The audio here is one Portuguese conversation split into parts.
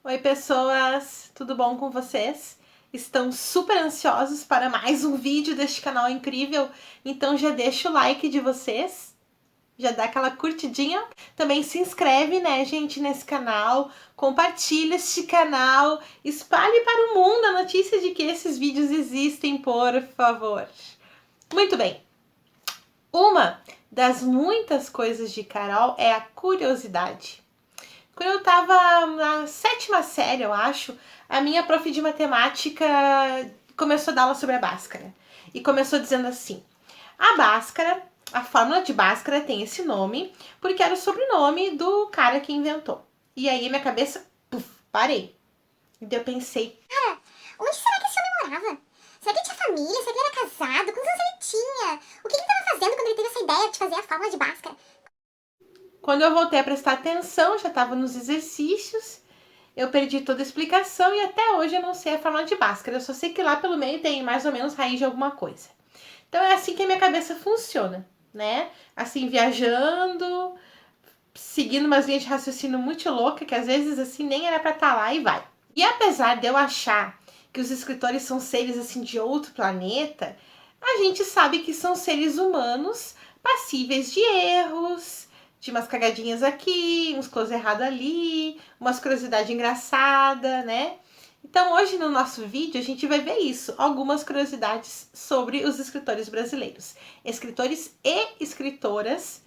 Oi, pessoas! Tudo bom com vocês? Estão super ansiosos para mais um vídeo deste canal incrível? Então já deixa o like de vocês, já dá aquela curtidinha. Também se inscreve, né, gente, nesse canal, compartilha este canal, espalhe para o mundo a notícia de que esses vídeos existem, por favor. Muito bem. Uma das muitas coisas de Carol é a curiosidade. Quando eu tava na sétima série, eu acho, a minha prof de matemática começou a dar aula sobre a Bhaskara. E começou dizendo assim: a Bhaskara, a fórmula de Bhaskara tem esse nome porque era o sobrenome do cara que inventou. E aí minha cabeça, puf, parei. E daí eu pensei: Cara, onde será que esse homem morava? Será que ele tinha família? Será que ele era casado? Quantos anos ele tinha? O que ele estava fazendo quando ele teve essa ideia de fazer a fórmula de Bhaskara? quando eu voltei a prestar atenção, já estava nos exercícios. Eu perdi toda a explicação e até hoje eu não sei a fórmula de Bhaskara. Eu só sei que lá pelo meio tem mais ou menos raiz de alguma coisa. Então é assim que a minha cabeça funciona, né? Assim, viajando, seguindo umas linhas de raciocínio muito louca, que às vezes assim nem era pra estar lá e vai. E apesar de eu achar que os escritores são seres assim de outro planeta, a gente sabe que são seres humanos passíveis de erros, de umas cagadinhas aqui, uns close errado ali, umas curiosidades engraçadas, né? Então hoje no nosso vídeo a gente vai ver isso, algumas curiosidades sobre os escritores brasileiros. Escritores e escritoras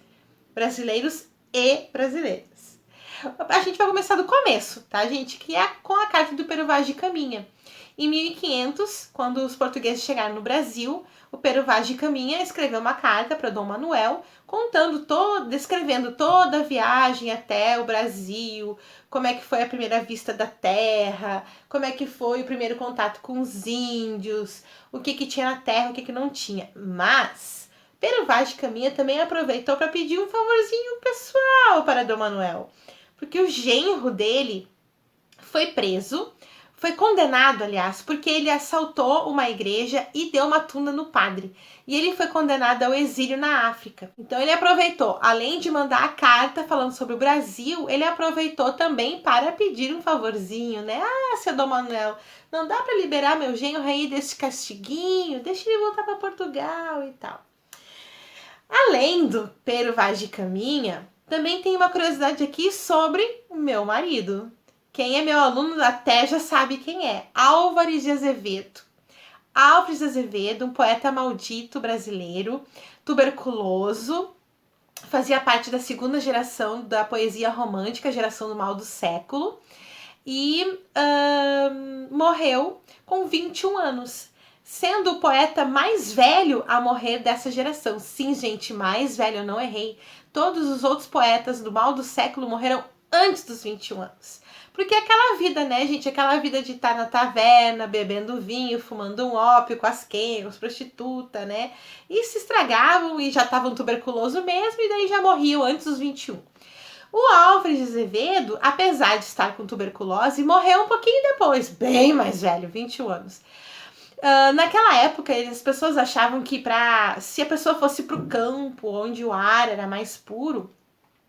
brasileiros e brasileiras. A gente vai começar do começo, tá, gente? Que é com a carta do Pero Vaz de Caminha. Em 1500, quando os portugueses chegaram no Brasil, o Pero Vaz de Caminha escreveu uma carta para Dom Manuel, descrevendo toda a viagem até o Brasil, como é que foi a primeira vista da terra, como é que foi o primeiro contato com os índios, o que tinha na terra, o que não tinha. Mas Pero Vaz de Caminha também aproveitou para pedir um favorzinho pessoal para Dom Manuel, porque o genro dele foi preso, foi condenado, aliás, porque ele assaltou uma igreja e deu uma tunda no padre. E ele foi condenado ao exílio na África. Então ele aproveitou, além de mandar a carta falando sobre o Brasil, ele aproveitou também para pedir um favorzinho, né? Ah, seu Dom Manuel, não dá para liberar meu genro aí desse castiguinho, deixa ele voltar para Portugal e tal. Além do Pero Vaz de Caminha, também tem uma curiosidade aqui sobre o meu marido. Quem é meu aluno até já sabe quem é. Álvares de Azevedo. Álvares de Azevedo, um poeta maldito brasileiro, tuberculoso, fazia parte da segunda geração da poesia romântica, geração do mal do século, e morreu com 21 anos, sendo o poeta mais velho a morrer dessa geração. Sim, gente, mais velho, eu não errei. Todos os outros poetas do mal do século morreram antes dos 21 anos. Porque aquela vida, né, gente? Aquela vida de estar na taverna, bebendo vinho, fumando um ópio com as quengas, as prostitutas, né? E se estragavam e já estavam tuberculoso mesmo, e daí já morriam antes dos 21. O Álvares de Azevedo, apesar de estar com tuberculose, morreu um pouquinho depois, bem mais velho, 21 anos. Naquela época, as pessoas achavam que se a pessoa fosse para o campo, onde o ar era mais puro,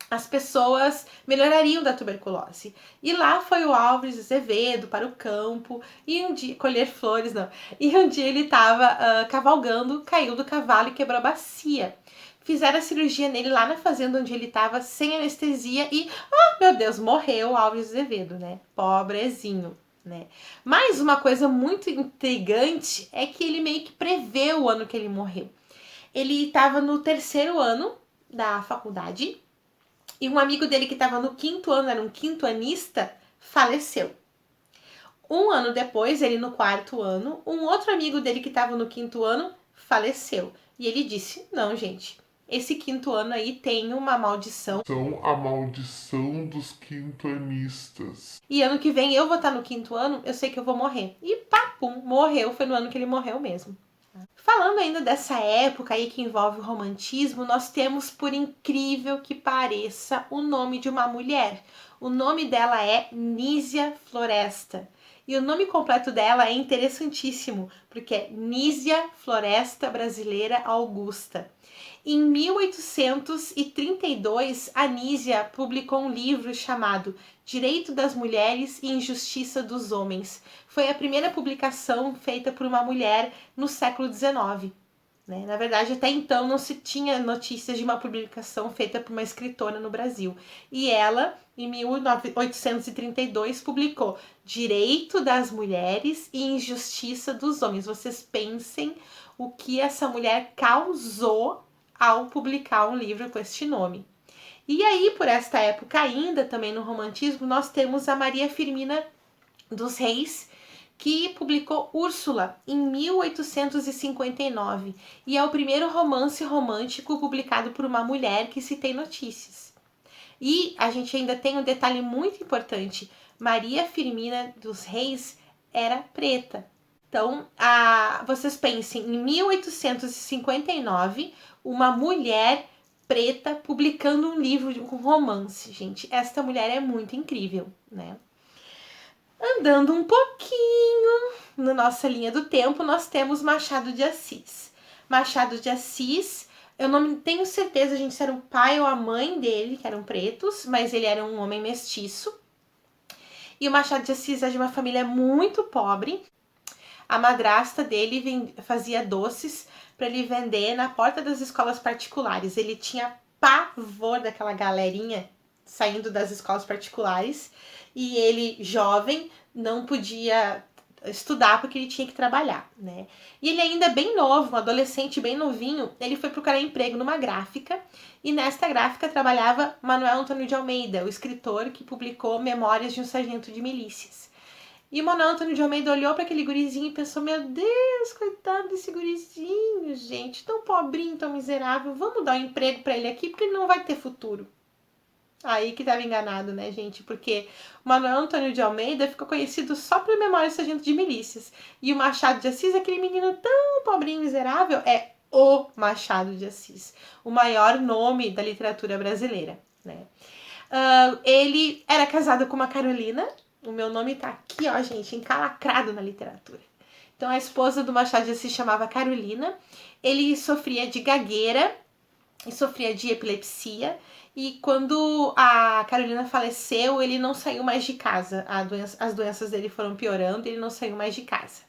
as pessoas melhorariam da tuberculose. E lá foi o Álvares de Azevedo para o campo e um dia colher flores, não. E um dia ele estava cavalgando, caiu do cavalo e quebrou a bacia. Fizeram a cirurgia nele lá na fazenda onde ele estava, sem anestesia, e, meu Deus, morreu o Álvares de Azevedo, né? Pobrezinho. Né? Mas uma coisa muito intrigante é que ele meio que prevê o ano que ele morreu. Ele estava no terceiro ano da faculdade e um amigo dele que estava no quinto ano, era um quintoanista, faleceu. Um ano depois, ele no quarto ano, um outro amigo dele que estava no quinto ano faleceu. E ele disse: não, gente, esse quinto ano aí tem uma maldição. São a maldição dos quintoanistas. E ano que vem eu vou estar no quinto ano, eu sei que eu vou morrer. E papum, morreu, foi no ano que ele morreu mesmo. Falando ainda dessa época aí que envolve o romantismo, nós temos, por incrível que pareça, o nome de uma mulher. O nome dela é Nísia Floresta. E o nome completo dela é interessantíssimo, porque é Nísia Floresta Brasileira Augusta. Em 1832, a Nísia publicou um livro chamado Direito das Mulheres e Injustiça dos Homens. Foi a primeira publicação feita por uma mulher no século XIX. Né? Na verdade, até então não se tinha notícias de uma publicação feita por uma escritora no Brasil. E ela, em 1832, publicou Direito das Mulheres e Injustiça dos Homens. Vocês pensem o que essa mulher causou ao publicar um livro com este nome. E aí, por esta época ainda, também no romantismo, nós temos a Maria Firmina dos Reis, que publicou Úrsula em 1859 e é o primeiro romance romântico publicado por uma mulher que se tem notícias. E a gente ainda tem um detalhe muito importante: Maria Firmina dos Reis era preta. Então, vocês pensem, em 1859, uma mulher preta publicando um livro de um romance. Gente, esta mulher é muito incrível, né? Andando um pouquinho na nossa linha do tempo, nós temos Machado de Assis. Machado de Assis, eu não tenho certeza, gente, se era o pai ou a mãe dele, que eram pretos, mas ele era um homem mestiço. E o Machado de Assis é de uma família muito pobre. A madrasta dele fazia doces para ele vender na porta das escolas particulares. Ele tinha pavor daquela galerinha saindo das escolas particulares. E ele, jovem, não podia estudar porque ele tinha que trabalhar, né? E ele ainda bem novo, um adolescente bem novinho, ele foi procurar emprego numa gráfica. E nesta gráfica trabalhava Manuel Antônio de Almeida, o escritor que publicou Memórias de um Sargento de Milícias. E o Manuel Antônio de Almeida olhou para aquele gurizinho e pensou: meu Deus, coitado desse gurizinho, gente, tão pobrinho, tão miserável, vamos dar um emprego para ele aqui porque ele não vai ter futuro. Aí que estava enganado, né, gente? Porque o Manuel Antônio de Almeida ficou conhecido só por Memórias de Sargento de Milícias. E o Machado de Assis, aquele menino tão pobrinho e miserável, é o Machado de Assis, o maior nome da literatura brasileira, né? Ele era casado com uma Carolina. O meu nome tá aqui, ó, gente, encalacrado na literatura. Então, a esposa do Machado de Assis chamava Carolina. Ele sofria de gagueira e sofria de epilepsia. E quando a Carolina faleceu, ele não saiu mais de casa. As doenças dele foram piorando e ele não saiu mais de casa.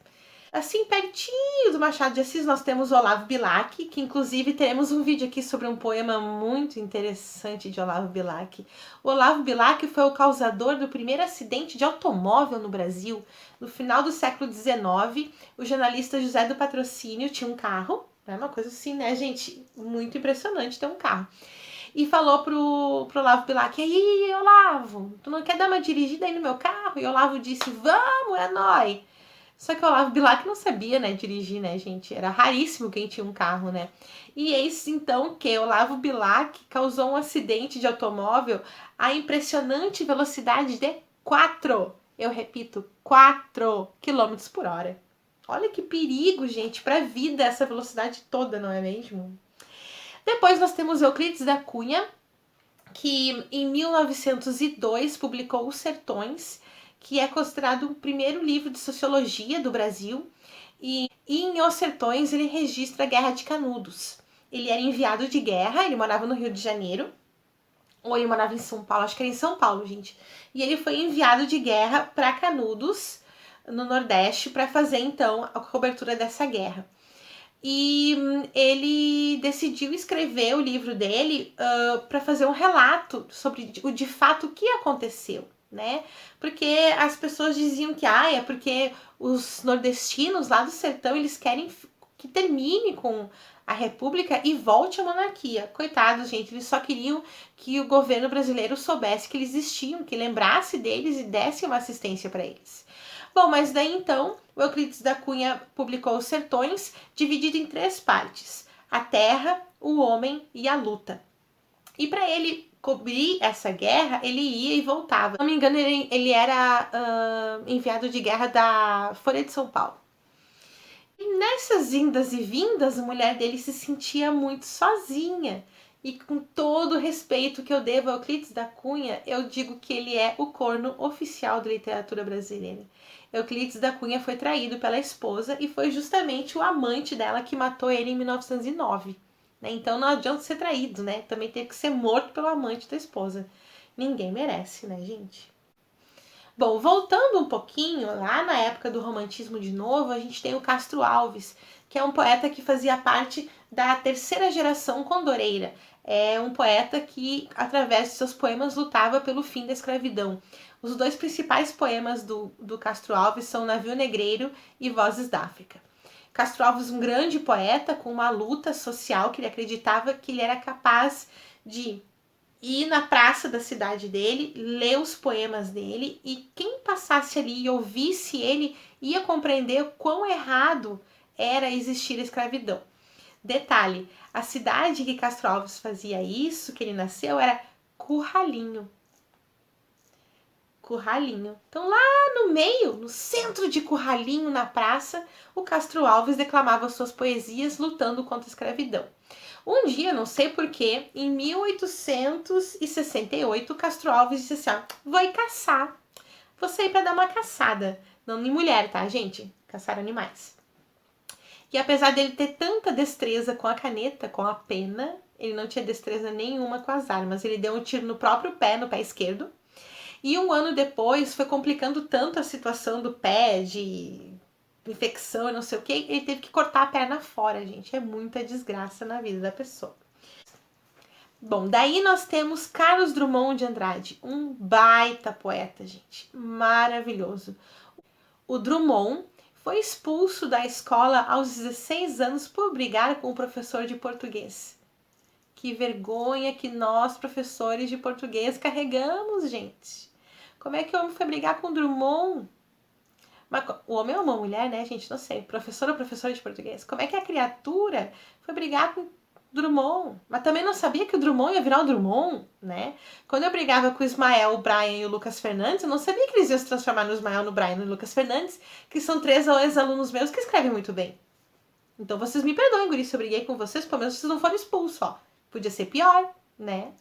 Assim, pertinho do Machado de Assis, nós temos Olavo Bilac, que inclusive teremos um vídeo aqui sobre um poema muito interessante de Olavo Bilac. O Olavo Bilac foi o causador do primeiro acidente de automóvel no Brasil. No final do século XIX, o jornalista José do Patrocínio tinha um carro, é uma coisa assim, né, gente? Muito impressionante ter um carro. E falou pro Olavo Bilac: aí, Olavo, tu não quer dar uma dirigida aí no meu carro? E o Olavo disse: vamos, é nóis. Só que o Olavo Bilac não sabia, né, dirigir, né, gente? Era raríssimo quem tinha um carro, né? E eis então que Olavo Bilac causou um acidente de automóvel a impressionante velocidade de 4 quilômetros por hora. Olha que perigo, gente, para a vida essa velocidade toda, não é mesmo? Depois nós temos Euclides da Cunha, que em 1902 publicou Os Sertões, que é considerado o primeiro livro de sociologia do Brasil. E em Os Sertões ele registra a Guerra de Canudos. Ele era enviado de guerra, ele morava no Rio de Janeiro, ou ele morava em São Paulo, acho que era em São Paulo, gente. E ele foi enviado de guerra para Canudos, no Nordeste, para fazer então a cobertura dessa guerra. E ele decidiu escrever o livro dele para fazer um relato sobre o de fato o que aconteceu, né? Porque as pessoas diziam que é porque os nordestinos lá do sertão, eles querem que termine com a república e volte a monarquia. Coitados, gente, eles só queriam que o governo brasileiro soubesse que eles existiam, que lembrasse deles e desse uma assistência para eles. Bom, mas daí então, o Euclides da Cunha publicou Os Sertões, dividido em 3 partes: a terra, o homem e a luta. E para ele cobrir essa guerra, ele ia e voltava. Se não me engano, ele era enviado de guerra da Folha de São Paulo. E nessas indas e vindas, a mulher dele se sentia muito sozinha. E com todo o respeito que eu devo a Euclides da Cunha, eu digo que ele é o corno oficial da literatura brasileira. Euclides da Cunha foi traído pela esposa e foi justamente o amante dela que matou ele em 1909. Né? Então não adianta ser traído, né? Também teve que ser morto pelo amante da esposa. Ninguém merece, né, gente? Bom, voltando um pouquinho, lá na época do romantismo de novo, a gente tem o Castro Alves, que é um poeta que fazia parte da terceira geração condoreira. É um poeta que, através de seus poemas, lutava pelo fim da escravidão. Os dois principais poemas do Castro Alves são Navio Negreiro e Vozes da África. Castro Alves, um grande poeta com uma luta social que ele acreditava que ele era capaz de ir na praça da cidade dele, ler os poemas dele, e quem passasse ali e ouvisse ele ia compreender o quão errado era existir a escravidão. Detalhe, a cidade que Castro Alves fazia isso, que ele nasceu, era Curralinho. Curralinho. Então lá no meio, no centro de Curralinho, na praça, o Castro Alves declamava suas poesias lutando contra a escravidão. Um dia, não sei porquê, em 1868, Castro Alves disse assim, vou ir caçar. Vou sair para dar uma caçada. Não em mulher, tá, gente? Caçar animais. E apesar dele ter tanta destreza com a caneta, com a pena, ele não tinha destreza nenhuma com as armas. Ele deu um tiro no próprio pé, no pé esquerdo. E um ano depois, foi complicando tanto a situação do pé, de infecção e não sei o que, ele teve que cortar a perna fora, gente. É muita desgraça na vida da pessoa. Bom, daí nós temos Carlos Drummond de Andrade, um baita poeta, gente. Maravilhoso. O Drummond foi expulso da escola aos 16 anos por brigar com o professor de português. Que vergonha que nós, professores de português, carregamos, gente. Como é que o homem foi brigar com o Drummond? Mas o homem é uma mulher, né, gente? Não sei. Professor ou professora de português. Como é que a criatura foi brigar com Drummond? Mas também não sabia que o Drummond ia virar o Drummond, né? Quando eu brigava com o Ismael, o Brian e o Lucas Fernandes, eu não sabia que eles iam se transformar no Ismael, no Brian e no Lucas Fernandes, que são 3 ex-alunos meus que escrevem muito bem. Então vocês me perdoem, guri, se eu briguei com vocês, pelo menos vocês não foram expulsos, ó. Podia ser pior, né?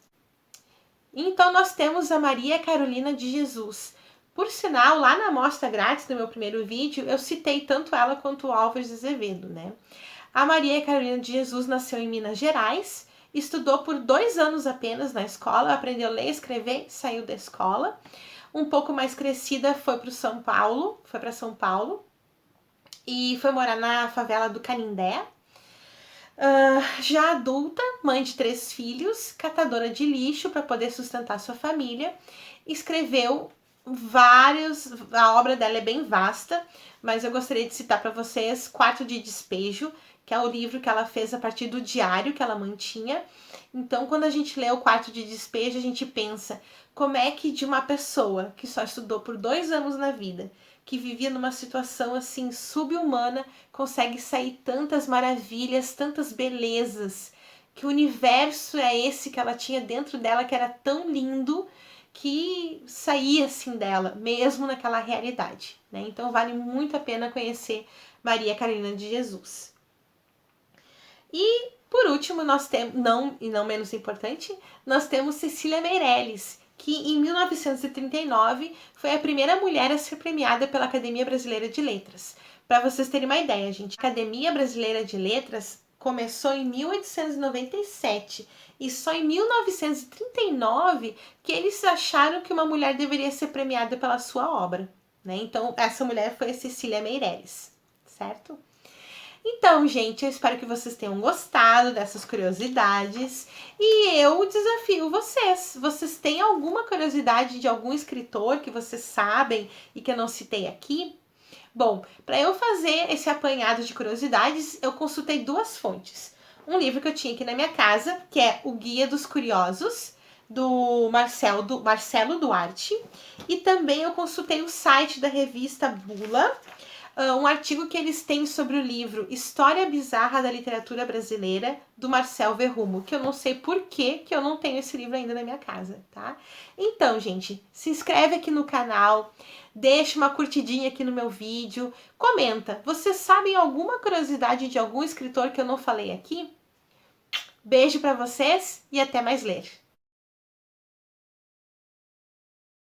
Então nós temos a Maria Carolina de Jesus. Por sinal, lá na amostra grátis do meu primeiro vídeo, eu citei tanto ela quanto o Álvares de Azevedo, né? A Maria Carolina de Jesus nasceu em Minas Gerais, estudou por 2 anos apenas na escola, aprendeu a ler e escrever, saiu da escola. Um pouco mais crescida foi para São Paulo e foi morar na favela do Canindé. Já adulta, mãe de 3 filhos, catadora de lixo para poder sustentar sua família, escreveu a obra dela é bem vasta, mas eu gostaria de citar para vocês Quarto de Despejo, que é o livro que ela fez a partir do diário que ela mantinha. Então, quando a gente lê o Quarto de Despejo, a gente pensa como é que de uma pessoa que só estudou por 2 anos na vida, que vivia numa situação assim subhumana, consegue sair tantas maravilhas, tantas belezas, que o universo é esse que ela tinha dentro dela, que era tão lindo, que saía assim dela, mesmo naquela realidade, né? Então vale muito a pena conhecer Maria Carolina de Jesus. E por último, nós temos, não menos importante, nós temos Cecília Meirelles, que em 1939 foi a primeira mulher a ser premiada pela Academia Brasileira de Letras. Para vocês terem uma ideia, gente, a Academia Brasileira de Letras começou em 1897 e só em 1939 que eles acharam que uma mulher deveria ser premiada pela sua obra, né? Então, essa mulher foi a Cecília Meirelles, certo? Então, gente, eu espero que vocês tenham gostado dessas curiosidades e eu desafio vocês. Vocês têm alguma curiosidade de algum escritor que vocês sabem e que eu não citei aqui? Bom, para eu fazer esse apanhado de curiosidades, eu consultei 2 fontes. Um livro que eu tinha aqui na minha casa, que é O Guia dos Curiosos, do Marcelo Duarte, e também eu consultei o site da revista Bula, um artigo que eles têm sobre o livro História Bizarra da Literatura Brasileira, do Marcel Verrumo, que eu não sei por que eu não tenho esse livro ainda na minha casa, tá? Então, gente, se inscreve aqui no canal, deixa uma curtidinha aqui no meu vídeo, comenta, vocês sabem alguma curiosidade de algum escritor que eu não falei aqui? Beijo pra vocês e até mais ler.